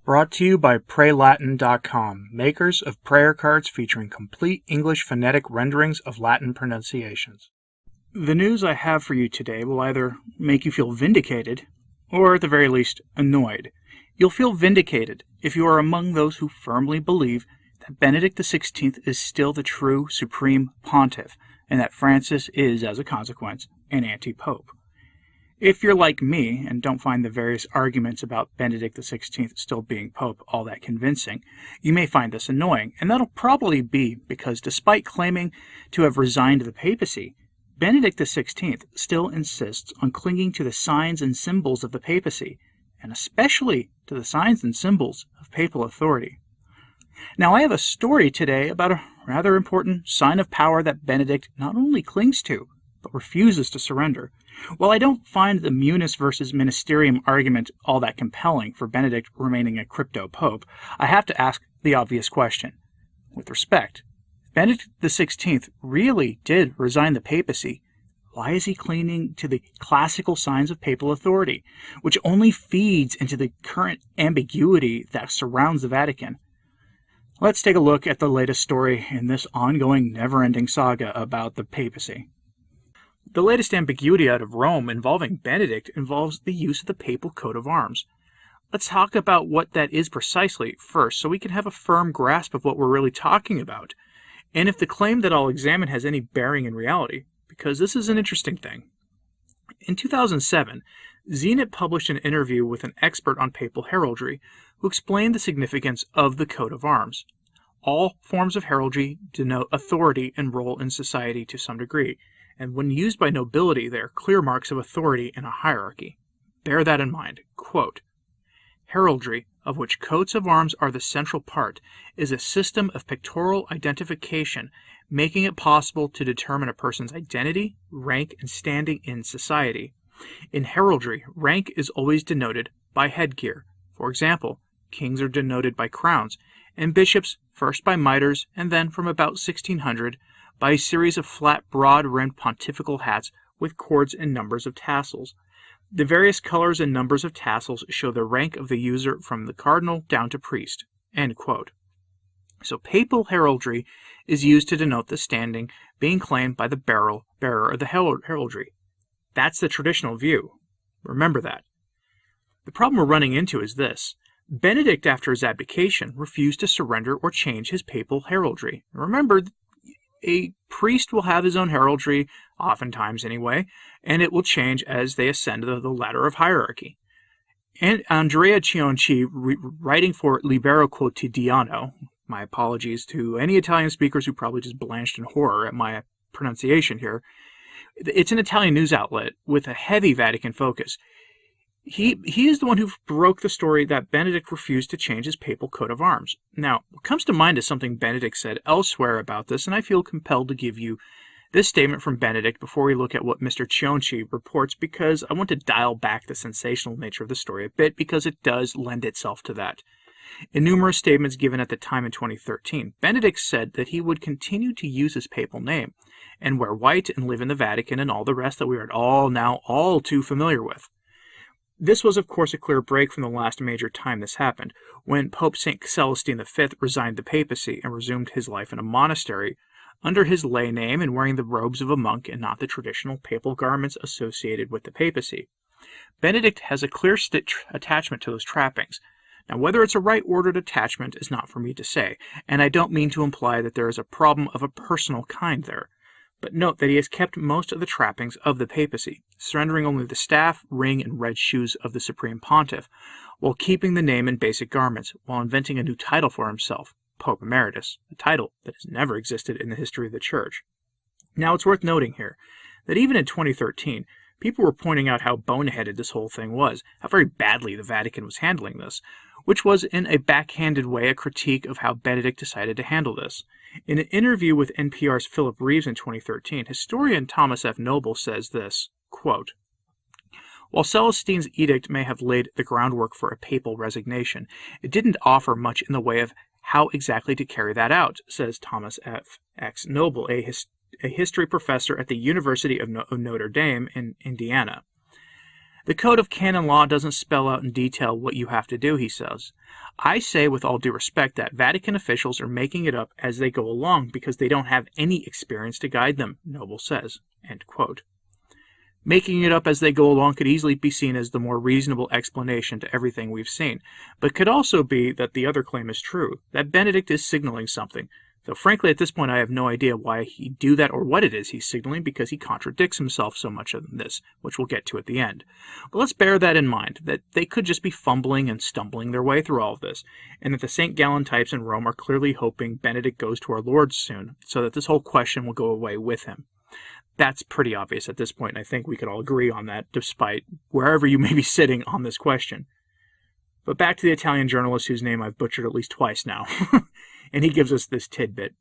Brought to you by PrayLatin.com, makers of prayer cards featuring complete English phonetic renderings of Latin pronunciations. The news I have for you today will either make you feel vindicated, or at the very least, annoyed. You'll feel vindicated if you are among those who firmly believe that Benedict XVI is still the true supreme pontiff, and that Francis is, as a consequence, an anti-pope. If you're like me and don't find the various arguments about Benedict XVI still being pope all that convincing, you may find this annoying, and that'll probably be because despite claiming to have resigned the papacy, Benedict XVI still insists on clinging to the signs and symbols of the papacy, and especially to the signs and symbols of papal authority. Now, I have a story today about a rather important sign of power that Benedict not only clings to, but refuses to surrender. While I don't find the munus versus ministerium argument all that compelling for Benedict remaining a crypto-pope, I have to ask the obvious question. With respect, if Benedict XVI really did resign the papacy, why is he clinging to the classical signs of papal authority, which only feeds into the current ambiguity that surrounds the Vatican? Let's take a look at the latest story in this ongoing, never-ending saga about the papacy. The latest ambiguity out of Rome involving Benedict involves the use of the papal coat of arms. Let's talk about what that is precisely first, so we can have a firm grasp of what we're really talking about, and if the claim that I'll examine has any bearing in reality, because this is an interesting thing. In 2007, Zenit published an interview with an expert on papal heraldry who explained the significance of the coat of arms. All forms of heraldry denote authority and role in society to some degree, and when used by nobility, they are clear marks of authority in a hierarchy. Bear that in mind. Quote, "Heraldry, of which coats of arms are the central part, is a system of pictorial identification, making it possible to determine a person's identity, rank, and standing in society. In heraldry, rank is always denoted by headgear. For example, kings are denoted by crowns, and bishops first by mitres, and then, from about 1600, by a series of flat, broad-rimmed pontifical hats with cords and numbers of tassels. The various colors and numbers of tassels show the rank of the user from the cardinal down to priest." End quote. So papal heraldry is used to denote the standing being claimed by the bearer of the heraldry. That's the traditional view. Remember that. The problem we're running into is this. Benedict, after his abdication, refused to surrender or change his papal heraldry. Remember, a priest will have his own heraldry, oftentimes anyway, and it will change as they ascend the ladder of hierarchy. And Andrea Cionci, writing for Libero Quotidiano, my apologies to any Italian speakers who probably just blanched in horror at my pronunciation here, it's an Italian news outlet with a heavy Vatican focus. He is the one who broke the story that Benedict refused to change his papal coat of arms. Now, what comes to mind is something Benedict said elsewhere about this, and I feel compelled to give you this statement from Benedict before we look at what Mr. Cionci reports, because I want to dial back the sensational nature of the story a bit, because it does lend itself to that. In numerous statements given at the time in 2013, Benedict said that he would continue to use his papal name, and wear white and live in the Vatican and all the rest that we are all too familiar with. This was, of course, a clear break from the last major time this happened, when Pope St. Celestine V resigned the papacy and resumed his life in a monastery under his lay name and wearing the robes of a monk and not the traditional papal garments associated with the papacy. Benedict has a clear attachment to those trappings. Now, whether it's a right-ordered attachment is not for me to say, and I don't mean to imply that there is a problem of a personal kind there. But note that he has kept most of the trappings of the papacy, surrendering only the staff, ring, and red shoes of the Supreme Pontiff, while keeping the name and basic garments, while inventing a new title for himself, Pope Emeritus, a title that has never existed in the history of the Church. Now, it's worth noting here that even in 2013, people were pointing out how boneheaded this whole thing was, how very badly the Vatican was handling this, which was in a backhanded way a critique of how Benedict decided to handle this. In an interview with NPR's Philip Reeves in 2013, historian Thomas F. Noble says this, quote, "While Celestine's edict may have laid the groundwork for a papal resignation, it didn't offer much in the way of how exactly to carry that out," says Thomas F. X. Noble, a history professor at the University of Notre Dame in Indiana. The Code of Canon Law doesn't spell out in detail what you have to do, he says. I say with all due respect that Vatican officials are making it up as they go along because they don't have any experience to guide them, Noble says. End quote. Making it up as they go along could easily be seen as the more reasonable explanation to everything we've seen, but could also be that the other claim is true, that Benedict is signaling something, though frankly at this point I have no idea why he'd do that or what it is he's signaling because he contradicts himself so much in this, which we'll get to at the end. But let's bear that in mind, that they could just be fumbling and stumbling their way through all of this, and that the St. Gallen types in Rome are clearly hoping Benedict goes to our Lord soon, so that this whole question will go away with him. That's pretty obvious at this point, and I think we could all agree on that, despite wherever you may be sitting on this question. But back to the Italian journalist whose name I've butchered at least twice now, and he gives us this tidbit.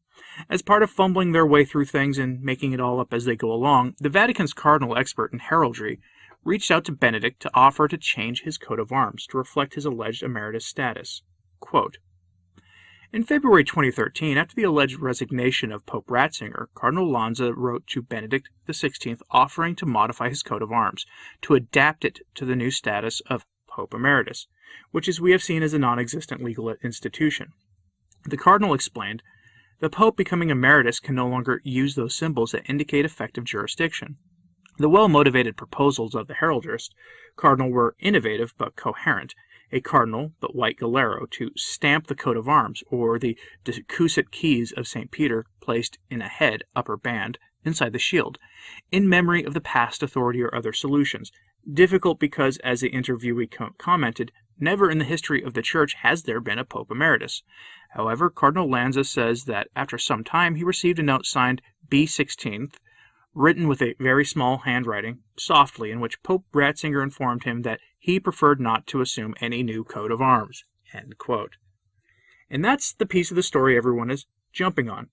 As part of fumbling their way through things and making it all up as they go along, the Vatican's cardinal expert in heraldry reached out to Benedict to offer to change his coat of arms to reflect his alleged emeritus status. Quote, in February 2013, after the alleged resignation of Pope Ratzinger, Cardinal Lanza wrote to Benedict XVI offering to modify his coat of arms, to adapt it to the new status of Pope Emeritus, which as we have seen is a non-existent legal institution. The Cardinal explained, the Pope becoming Emeritus can no longer use those symbols that indicate effective jurisdiction. The well-motivated proposals of the heraldrist Cardinal were innovative but coherent. A cardinal, but white galero, to stamp the coat of arms, or the decussate keys of St. Peter placed in a head, upper band, inside the shield, in memory of the past authority or other solutions. Difficult because, as the interviewee commented, never in the history of the Church has there been a Pope Emeritus. However, Cardinal Lanza says that after some time he received a note signed B16th, written with a very small handwriting, softly, in which Pope Ratzinger informed him that he preferred not to assume any new coat of arms. End quote. And that's the piece of the story everyone is jumping on.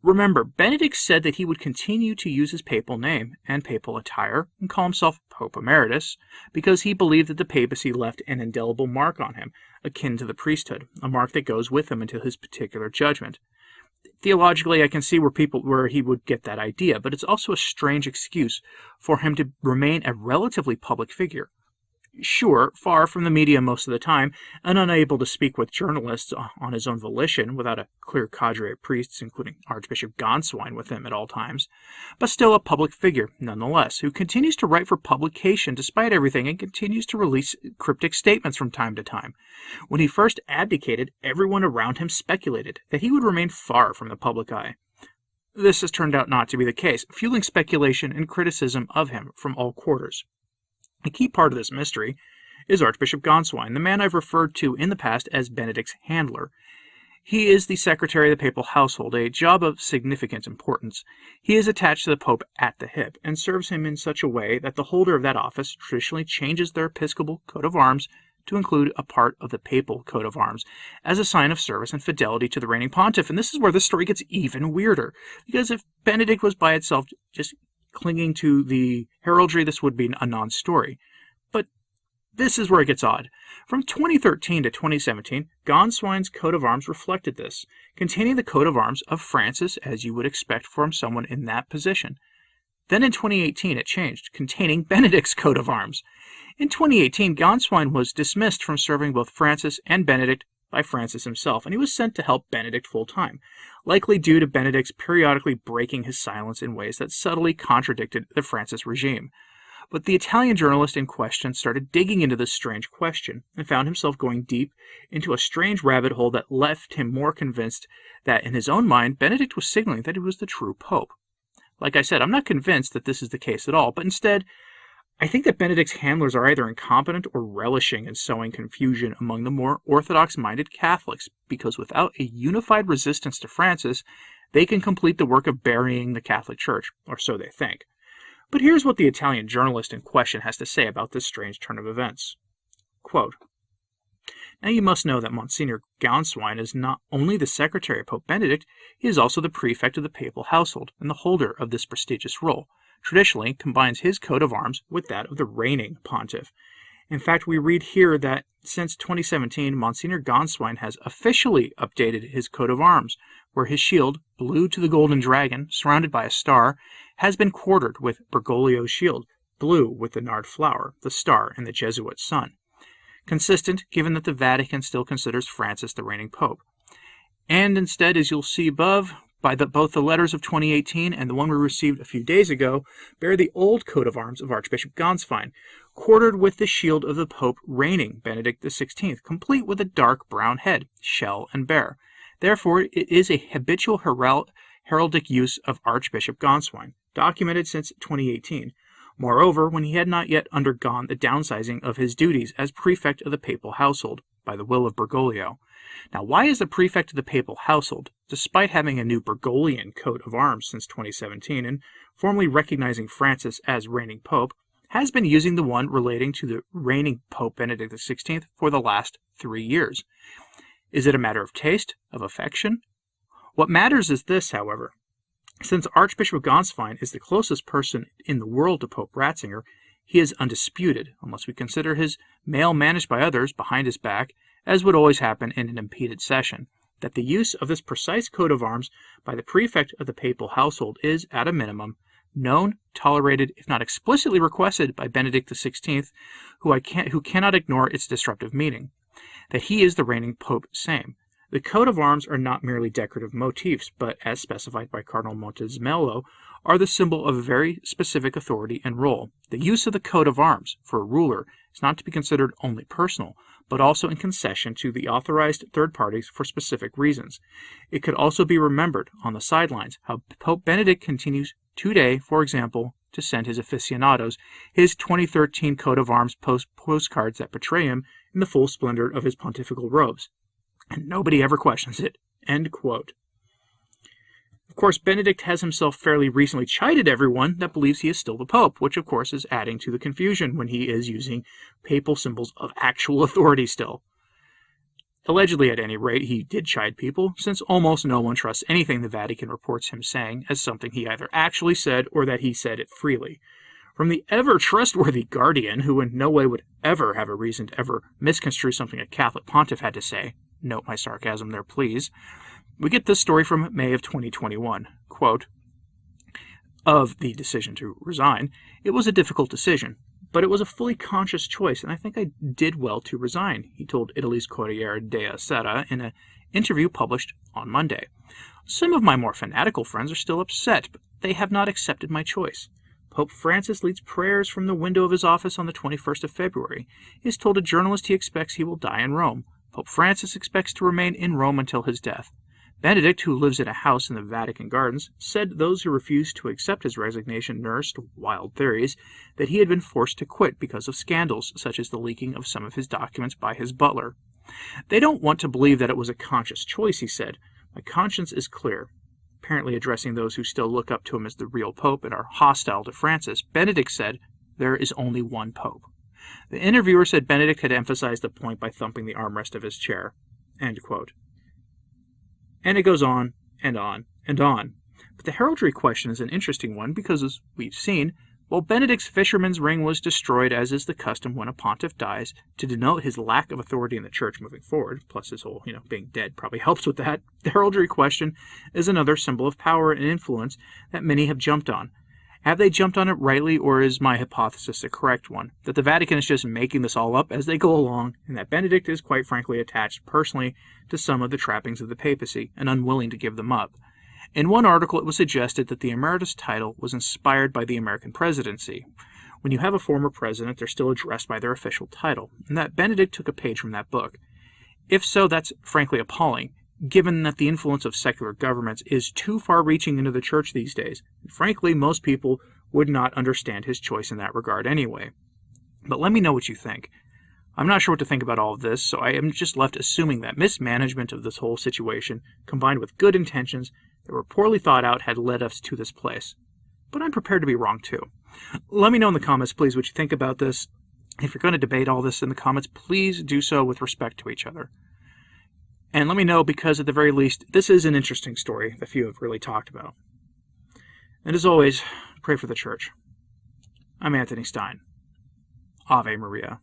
Remember, Benedict said that he would continue to use his papal name and papal attire and call himself Pope Emeritus because he believed that the papacy left an indelible mark on him, akin to the priesthood, a mark that goes with him until his particular judgment. Theologically, I can see where he would get that idea, but it's also a strange excuse for him to remain a relatively public figure. Sure, far from the media most of the time, and unable to speak with journalists on his own volition without a clear cadre of priests, including Archbishop Gonswine, with him at all times, but still a public figure, nonetheless, who continues to write for publication despite everything and continues to release cryptic statements from time to time. When he first abdicated, everyone around him speculated that he would remain far from the public eye. This has turned out not to be the case, fueling speculation and criticism of him from all quarters. A key part of this mystery is Archbishop Gonswine, the man I've referred to in the past as Benedict's handler. He is the secretary of the papal household, a job of significant importance. He is attached to the Pope at the hip and serves him in such a way that the holder of that office traditionally changes their episcopal coat of arms to include a part of the papal coat of arms as a sign of service and fidelity to the reigning pontiff. And this is where the story gets even weirder, because if Benedict was by itself just clinging to the heraldry, this would be a non-story. But this is where it gets odd. From 2013 to 2017, Gonswine's coat of arms reflected this, containing the coat of arms of Francis, as you would expect from someone in that position. Then in 2018 it changed, containing Benedict's coat of arms. In 2018, Gonswine was dismissed from serving both Francis and Benedict by Francis himself, and he was sent to help Benedict full-time, likely due to Benedict's periodically breaking his silence in ways that subtly contradicted the Francis regime. But the Italian journalist in question started digging into this strange question and found himself going deep into a strange rabbit hole that left him more convinced that, in his own mind, Benedict was signaling that he was the true pope. Like I said, I'm not convinced that this is the case at all, but instead, I think that Benedict's handlers are either incompetent or relishing in sowing confusion among the more orthodox-minded Catholics, because without a unified resistance to Francis, they can complete the work of burying the Catholic Church, or so they think. But here's what the Italian journalist in question has to say about this strange turn of events. Quote, now you must know that Monsignor Gonswine is not only the secretary of Pope Benedict, he is also the prefect of the papal household and the holder of this prestigious role. Traditionally combines his coat of arms with that of the reigning pontiff. In fact, we read here that since 2017, Monsignor Gonswine has officially updated his coat of arms, where his shield, blue to the golden dragon, surrounded by a star, has been quartered with Bergoglio's shield, blue with the nard flower, the star, and the Jesuit sun. Consistent, given that the Vatican still considers Francis the reigning pope. And instead, as you'll see above, both the letters of 2018 and the one we received a few days ago bear the old coat of arms of Archbishop Gonstein, quartered with the shield of the Pope reigning, Benedict XVI, complete with a dark brown head, shell and bear. Therefore, it is a habitual heraldic use of Archbishop Gonstein, documented since 2018. Moreover, when he had not yet undergone the downsizing of his duties as prefect of the papal household, by the will of Bergoglio. Now, why is the prefect of the papal household, despite having a new Bergoglian coat of arms since 2017 and formally recognizing Francis as reigning pope, has been using the one relating to the reigning Pope Benedict XVI for the last 3 years? Is it a matter of taste, of affection? What matters is this, however. Since Archbishop Gonstein is the closest person in the world to Pope Ratzinger, he is undisputed, unless we consider his mail managed by others behind his back, as would always happen in an impeded session, that the use of this precise coat of arms by the prefect of the papal household is, at a minimum, known, tolerated, if not explicitly requested by Benedict XVI, who cannot ignore its disruptive meaning, that he is the reigning pope same. The coat of arms are not merely decorative motifs, but, as specified by Cardinal Montezemolo, are the symbol of a very specific authority and role. The use of the coat of arms for a ruler is not to be considered only personal, but also in concession to the authorized third parties for specific reasons. It could also be remembered on the sidelines how Pope Benedict continues today, for example, to send his aficionados his 2013 coat of arms postcards that portray him in the full splendor of his pontifical robes. And nobody ever questions it. End quote. Of course, Benedict has himself fairly recently chided everyone that believes he is still the Pope, which of course is adding to the confusion when he is using papal symbols of actual authority still. Allegedly, at any rate, he did chide people, since almost no one trusts anything the Vatican reports him saying as something he either actually said or that he said it freely. From the ever-trustworthy Guardian, who in no way would ever have a reason to ever misconstrue something a Catholic pontiff had to say, note my sarcasm there, please, we get this story from May of 2021. Quote, of the decision to resign, it was a difficult decision, but it was a fully conscious choice, and I think I did well to resign, he told Italy's Corriere della Sera in an interview published on Monday. Some of my more fanatical friends are still upset, but they have not accepted my choice. Pope Francis leads prayers from the window of his office on the 21st of February. He has told a journalist he expects he will die in Rome. Pope Francis expects to remain in Rome until his death. Benedict, who lives in a house in the Vatican Gardens, said those who refused to accept his resignation nursed wild theories that he had been forced to quit because of scandals, such as the leaking of some of his documents by his butler. They don't want to believe that it was a conscious choice, he said. My conscience is clear. Apparently addressing those who still look up to him as the real pope and are hostile to Francis, Benedict said, there is only one pope. The interviewer said Benedict had emphasized the point by thumping the armrest of his chair. End quote. And it goes on, and on, and on. But the heraldry question is an interesting one because, as we've seen, while Benedict's fisherman's ring was destroyed, as is the custom when a pontiff dies, to denote his lack of authority in the church moving forward, plus his whole, being dead probably helps with that, the heraldry question is another symbol of power and influence that many have jumped on. Have they jumped on it rightly, or is my hypothesis the correct one? That the Vatican is just making this all up as they go along, and that Benedict is quite frankly attached personally to some of the trappings of the papacy and unwilling to give them up. In one article, it was suggested that the emeritus title was inspired by the American presidency. When you have a former president, they're still addressed by their official title, and that Benedict took a page from that book. If so, that's frankly appalling, given that the influence of secular governments is too far-reaching into the church these days. And frankly, most people would not understand his choice in that regard anyway. But let me know what you think. I'm not sure what to think about all of this, so I am just left assuming that mismanagement of this whole situation, combined with good intentions that were poorly thought out, had led us to this place. But I'm prepared to be wrong too. Let me know in the comments, please, what you think about this. If you're going to debate all this in the comments, please do so with respect to each other. And let me know, because at the very least, this is an interesting story that few have really talked about. And as always, pray for the church. I'm Anthony Stine. Ave Maria.